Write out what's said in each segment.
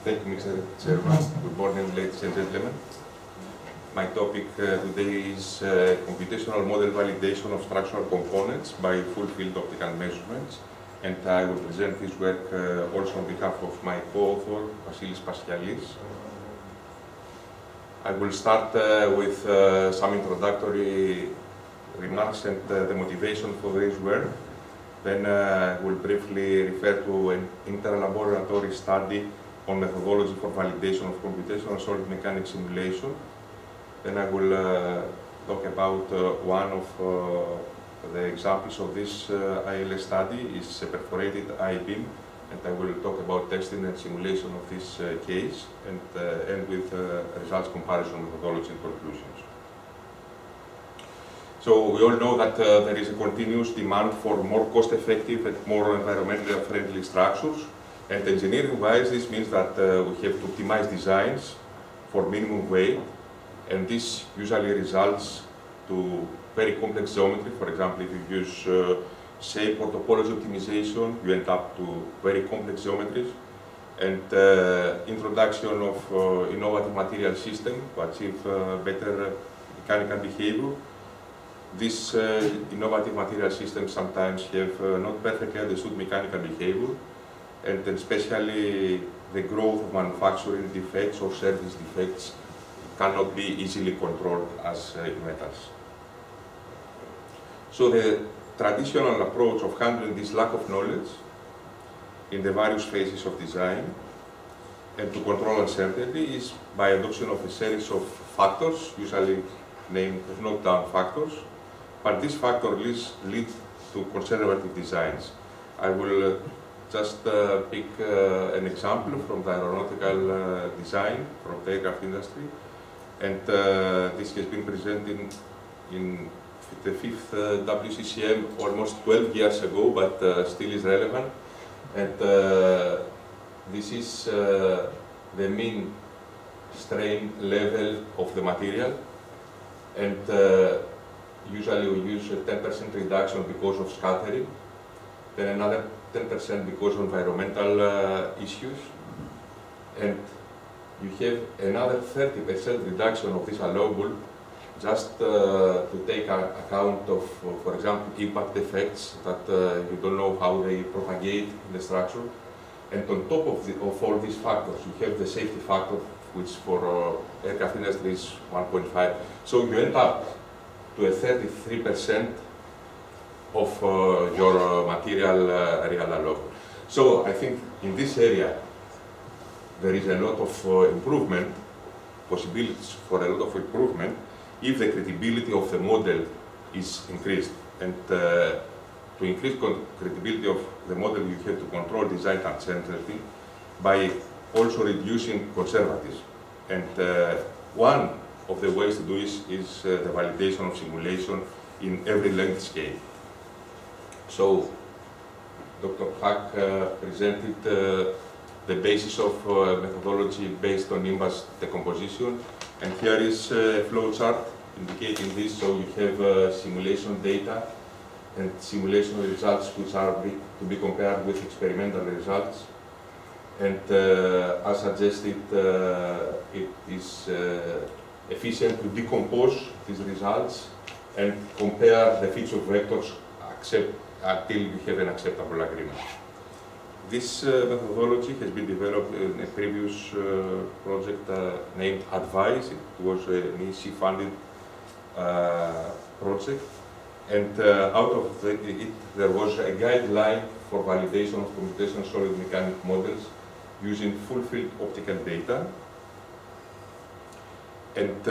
Thank you, Mr. Chairman. Good morning, ladies and gentlemen. My topic today is computational model validation of structural components by full-field optical measurements, and I will present this work also on behalf of my co-author, Vasilis Paskialis. I will start with some introductory remarks and the motivation for this work. Then I will briefly refer to an interlaboratory study on methodology for validation of computational solid mechanics simulation. Then I will talk about one of the examples of this ILS study is a perforated I-beam, and I will talk about testing and simulation of this case, and end with results comparison methodology and conclusions. So we all know that there is a continuous demand for more cost-effective and more environmentally friendly structures. And engineering-wise, this means that we have to optimize designs for minimum weight, and this usually results to very complex geometry. For example, if you use shape or topology optimization, you end up to very complex geometries. And introduction of innovative material system to achieve better mechanical behavior. These innovative material systems sometimes have not perfectly understood mechanical behavior, and especially the growth of manufacturing defects or service defects cannot be easily controlled as in metals. So the traditional approach of handling this lack of knowledge in the various phases of design and to control uncertainty is by adoption of a series of factors, usually named knockdown factors, but these factors lead to conservative designs. I will just pick an example from the aeronautical design from the aircraft industry, and this has been presented in the 5th WCCM almost 12 years ago, but still is relevant. And this is the mean strain level of the material, and usually we use a 10% reduction because of scattering, then another 10% because of environmental issues, and you have another 30% reduction of this allowable just to take account of, for example, impact effects that you don't know how they propagate in the structure. And on top of all these factors, you have the safety factor, which for aircraft industry is 1.5. So you end up to a 33% of your material real allowable. So I think in this area there is a lot of improvement, possibilities for a lot of improvement, if the credibility of the model is increased. And to increase credibility of the model, you have to control design uncertainty by also reducing conservatism. And one of the ways to do this is the validation of simulation in every length scale. So Dr. Hack presented the basis of methodology based on Empa-TV's decomposition, and here is a flow chart indicating this. So you have simulation data and simulation results which are to be compared with experimental results, and as suggested, it is efficient to decompose these results and compare the feature vectors until you have an acceptable agreement. This methodology has been developed in a previous project named Advise. It was an EC-funded project, and out of it there was a guideline for validation of computational solid mechanic models using full-field optical data. And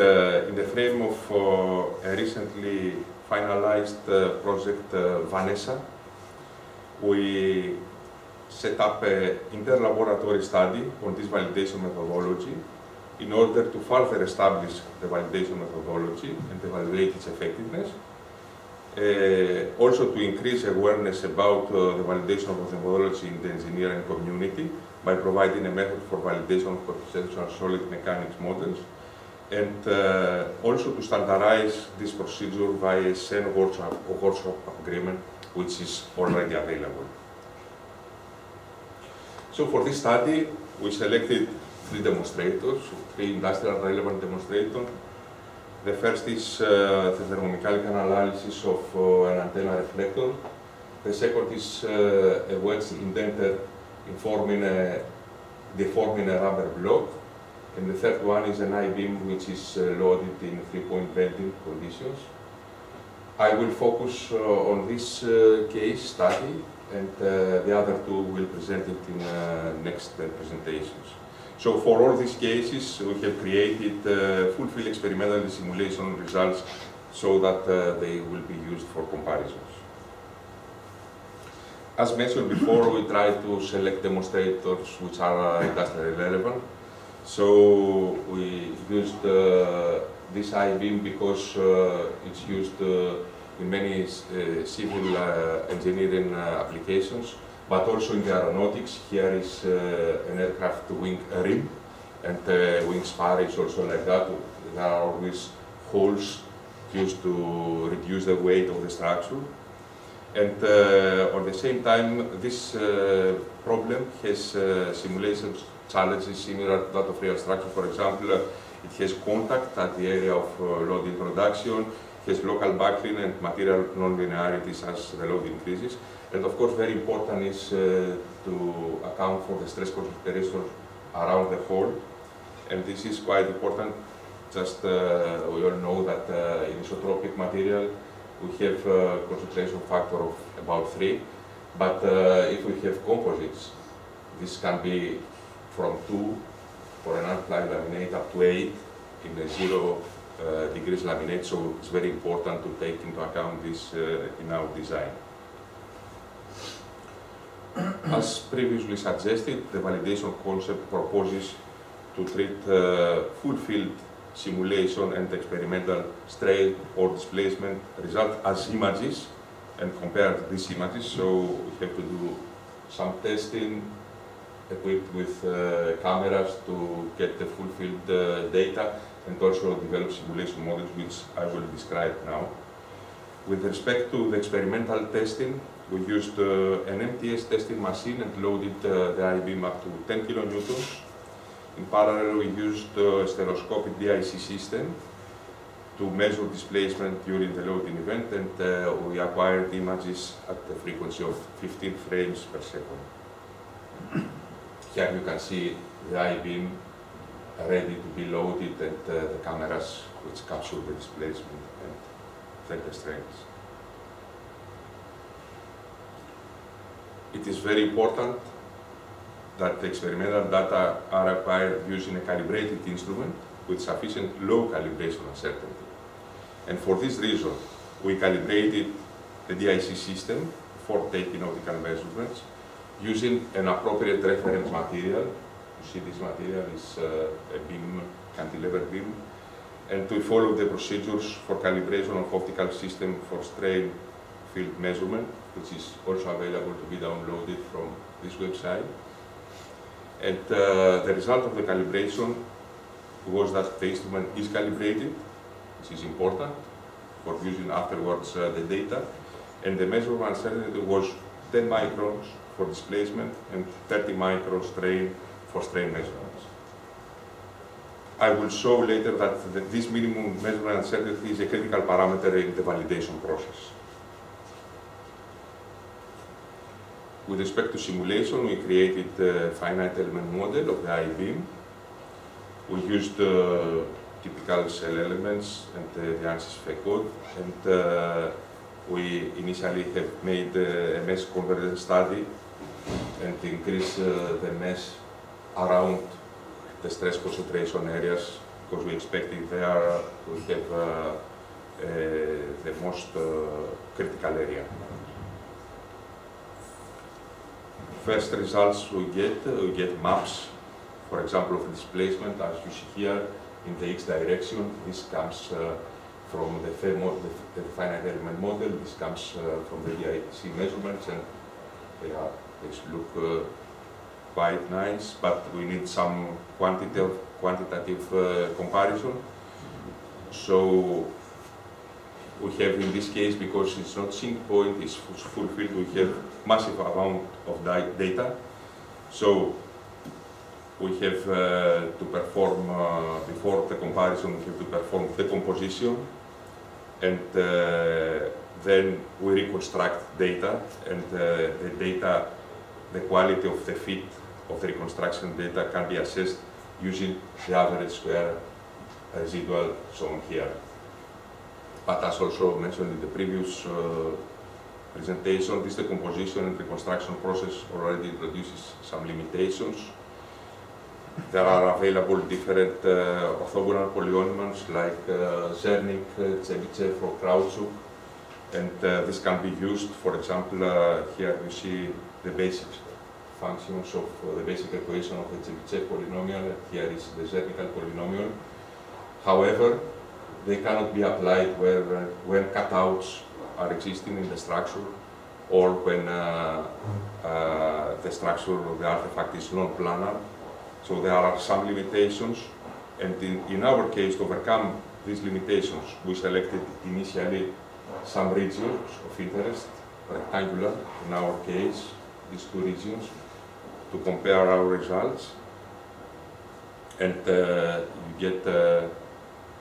in the frame of a recently finalized project Vanessa, we set up an interlaboratory study on this validation methodology in order to further establish the validation methodology and evaluate its effectiveness. Also to increase awareness about the validation of the methodology in the engineering community by providing a method for validation of computational solid mechanics models, and also to standardize this procedure via a SEN workshop agreement, which is already available. So for this study, we selected 3 demonstrators, 3 industrial relevant demonstrators. The first is the thermomechanical analysis of an antenna reflector. The second is a wedge indenter deforming a rubber block. And the third one is an I-beam which is loaded in 3-point bending conditions. I will focus on this case study, and the other 2 will present it in next presentations. So for all these cases, we have created full-field experimental simulation results so that they will be used for comparisons. As mentioned before, we try to select demonstrators which are industrially relevant. So we used this I-beam because it's used in many civil engineering applications, but also in the aeronautics. Here is an aircraft wing rim, and wing spar is also like that. There are always holes used to reduce the weight of the structure. And at the same time, this problem has simulation challenges similar to that of real structure. For example, it has contact at the area of load introduction, has local buckling and material non-linearities as the load increases. And of course, very important is to account for the stress concentration around the hole. And this is quite important. Just we all know that in isotropic material, we have a concentration factor of about 3. But if we have composites, this can be from 2 for an alkali laminate up to 8 in the 0 degrees laminate, so it's very important to take into account this in our design. As previously suggested, the validation concept proposes to treat full-field simulation and experimental strain or displacement result as images and compare these images. So we have to do some testing equipped with cameras to get the full-field data, and also develop simulation models, which I will describe now. With respect to the experimental testing, we used an MTS testing machine and loaded the I-beam up to 10 kilonewtons. In parallel, we used a stereoscopic DIC system to measure displacement during the loading event, and we acquired images at a frequency of 15 frames per second. Here you can see the I-beam ready to be loaded, and the cameras which capture the displacement and vector strengths. It is very important that the experimental data are acquired using a calibrated instrument with sufficient low calibration uncertainty. And for this reason, we calibrated the DIC system for taking nautical measurements using an appropriate reference material. You see, this material is a beam, cantilever beam, and we follow the procedures for calibration of optical system for strain field measurement, which is also available to be downloaded from this website. And the result of the calibration was that the instrument is calibrated, which is important for using afterwards the data, and the measurement uncertainty was 10 microns for displacement and 30 microns strain for strain measurements. I will show later that this minimum measurement uncertainty is a critical parameter in the validation process. With respect to simulation, we created a finite element model of the I-beam. We used typical cell elements and the ANSYS FE code, and we initially have made a mesh convergence study and increased the mesh around the stress concentration areas, because we expected there we have the most critical area. First results we get maps, for example, of displacement, as you see here in the x direction. This comes from the the finite element model. This comes from the DIC measurements, and they look quite nice, but we need some quantitative comparison. So we have, in this case, because it's not sync point, it's full field, we have massive amount of data. So we have to perform, before the comparison, we have to perform decomposition, and then we reconstruct data, and the data, the quality of the fit of the reconstruction data can be assessed using the average square residual shown here. But as also mentioned in the previous presentation, this decomposition and reconstruction process already introduces some limitations. There are available different orthogonal polynomials like Zernike, Chebyshev or Krautchuk, and this can be used. For example, here you see the basic functions of the basic equation of the Chebyshev polynomial. Here is the Zernike polynomial. However, they cannot be applied when cutouts are existing in the structure, or when the structure of the artifact is non-planar. So there are some limitations, and in our case, to overcome these limitations, we selected initially some regions of interest, rectangular in our case, these two regions, to compare our results, and you get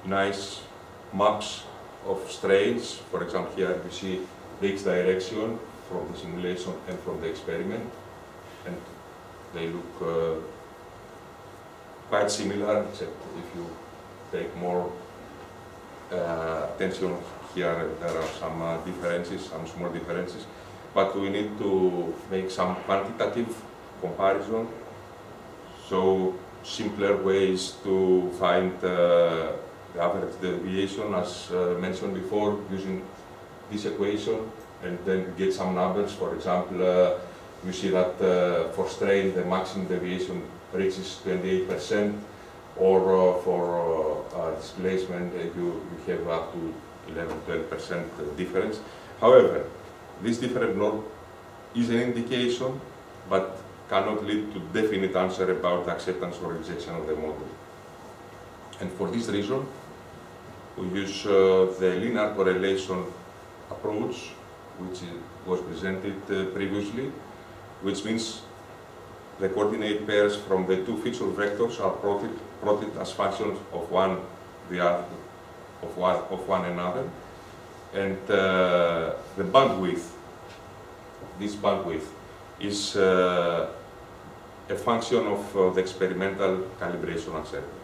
nice maps of strains. For example, here you see the x direction from the simulation and from the experiment, and they look quite similar, except if you take more attention here, there are some differences, some small differences, but we need to make some quantitative comparison, so simpler ways to find the average deviation, as mentioned before, using this equation, and then get some numbers. For example, you see that for strain the maximum deviation reaches 28%, or for displacement you have up to 11–12% difference. However, this different norm is an indication, but cannot lead to definite answer about the acceptance or rejection of the model. And for this reason, we use the linear correlation approach, which was presented previously, which means the coordinate pairs from the two feature vectors are plotted as functions of one another, and the bandwidth, this bandwidth, is a function of the experimental calibration uncertainty.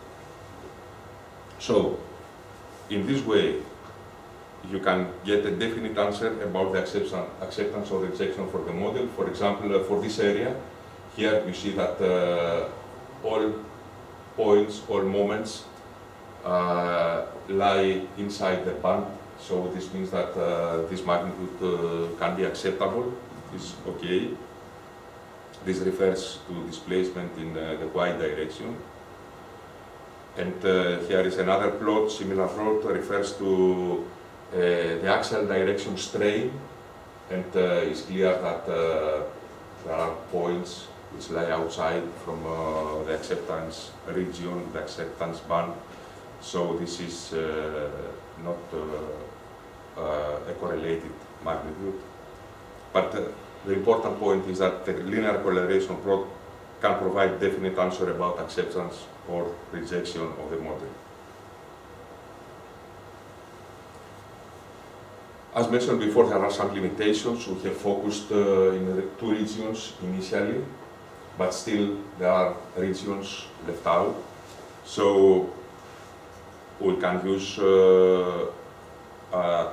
So, in this way, you can get a definite answer about the acceptance or rejection for the model. For example, for this area, here you see that all points, all moments lie inside the band. So this means that this magnitude can be acceptable, is okay. This refers to displacement in the y direction. And here is another plot, similar plot, refers to the axial direction strain, and it's clear that there are points which lie outside from the acceptance region, the acceptance band. So this is not a correlated magnitude. But the important point is that the linear correlation plot can provide definite answer about acceptance or rejection of the model. As mentioned before, there are some limitations. We have focused in the two regions initially, but still there are regions left out. So we can use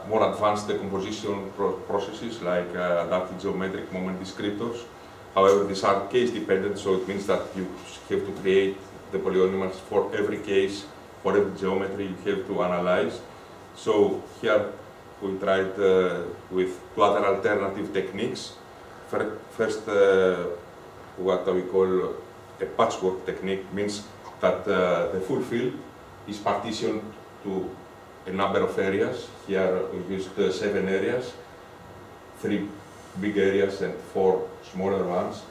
more advanced decomposition processes like adaptive geometric moment descriptors. However, these are case dependent, so it means that you have to create the polynomials for every case, for every geometry you have to analyze. So here we tried with two other alternative techniques. First, what we call a patchwork technique means that the full field is partitioned to a number of areas. Here we used 7 areas, 3 big areas and 4 smaller ones.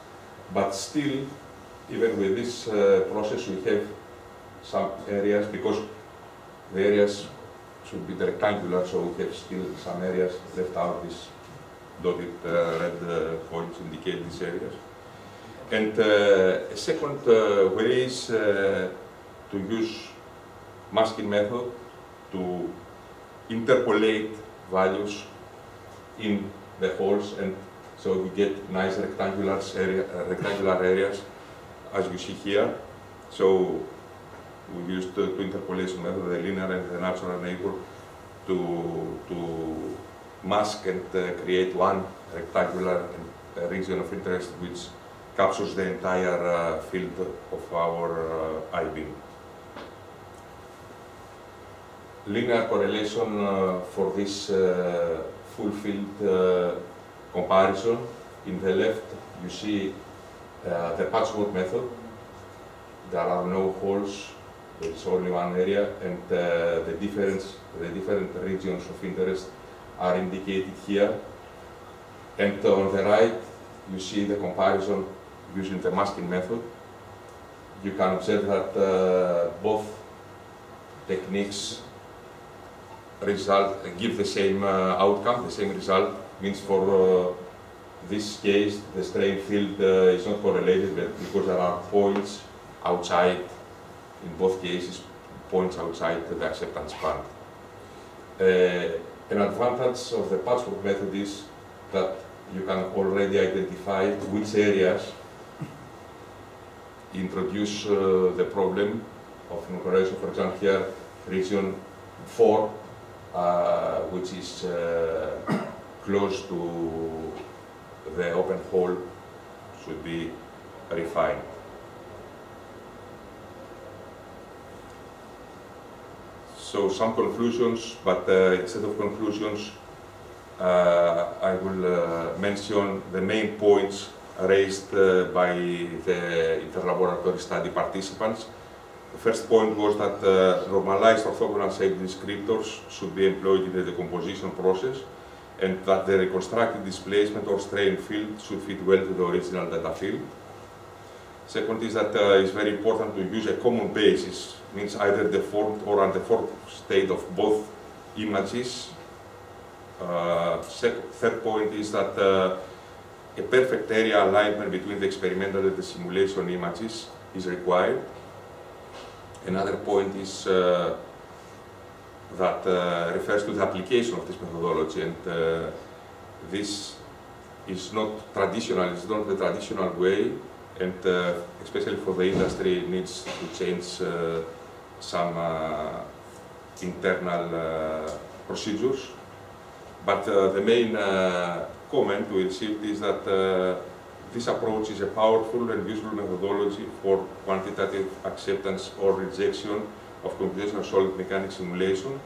But still, even with this process, we have some areas, because the areas should be rectangular, so we have still some areas left out. These dotted red points indicate these areas. And a second way is to use masking method to interpolate values in the holes, and so we get nice rectangular areas, as you see here. So we used the interpolation method, the linear and the natural neighbor, to mask and create one rectangular region of interest which captures the entire field of our I-beam. Linear correlation for this full field comparison. In the left you see the patchwork method. There are no holes, there is only one area, and the different regions of interest are indicated here. And on the right you see the comparison using the masking method. You can observe that both techniques give the same outcome, the same result. Means for this case the strain field is not correlated, but because there are points outside, in both cases, points outside the acceptance band. An advantage of the patchwork method is that you can already identify which areas introduce the problem of non-correlation. For example, here, region 4, which is close to the open hole, should be refined. So some conclusions, but instead of conclusions, I will mention the main points raised by the interlaboratory study participants. The first point was that normalized orthogonal shape descriptors should be employed in the decomposition process, and that the reconstructed displacement or strain field should fit well to the original data field. Second is that it's very important to use a common basis, means either deformed or undeformed state of both images. Third point is that a perfect area alignment between the experimental and the simulation images is required. Another point is that refers to the application of this methodology, and this is not traditional, it's not the traditional way, and especially for the industry, it needs to change some internal procedures. But the main comment we received is that this approach is a powerful and useful methodology for quantitative acceptance or rejection of computational solid mechanics simulation,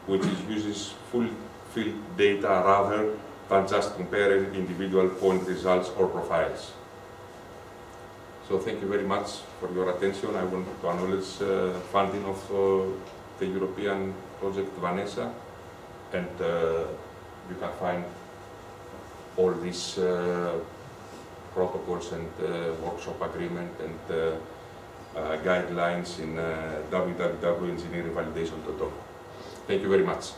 which uses full field data rather than just comparing individual point results or profiles. So thank you very much for your attention. I want to acknowledge funding of the European project Vanessa, and you can find all these protocols and workshop agreement and guidelines in www.engineeringvalidation.org. Thank you very much.